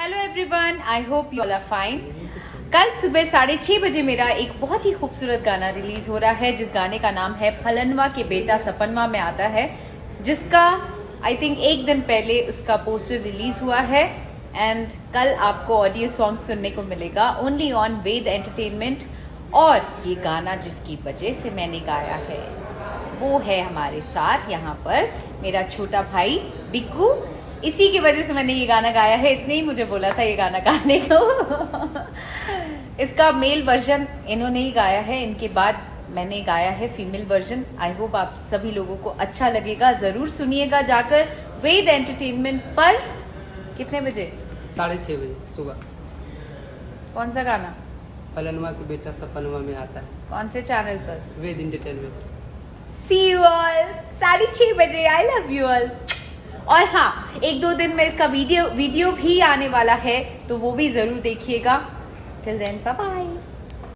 Hello everyone, I hope you all are fine. कल सुबह 6:30 बजे मेरा एक बहुत ही खूबसूरत गाना रिलीज हो रहा है, जिस गाने का नाम है फलनवा के बेटा सपनवा में आता है, जिसका आई थिंक एक दिन पहले उसका पोस्टर रिलीज हुआ है। एंड कल आपको ऑडियो सॉन्ग सुनने को मिलेगा ओनली ऑन वेद एंटरटेनमेंट। और ये गाना जिसकी वजह से मैंने गाया है वो है हमारे साथ यहाँ पर मेरा छोटा भाई बिक्कू। इसी की वजह से मैंने ये गाना गाया है, इसने ही मुझे बोला था ये गाना गाने को। इसका मेल वर्जन इन्होंने ही गाया है, इनके बाद मैंने गाया है फीमेल वर्जन। आई होप आप सभी लोगों को अच्छा लगेगा, जरूर सुनिएगा जाकर वेद एंटरटेनमेंट पर। कितने बजे? 6:30 बजे सुबह। कौन सा गाना? फलनवा के बेटा सपनवा में आता है। कौन से चैनल पर? वेद एंटरटेनमेंट। सी यू ऑल 6:30 बजे। I love you all. और हाँ, 1-2 दिन में इसका वीडियो भी आने वाला है, तो वो भी जरूर देखिएगा। Till then bye bye.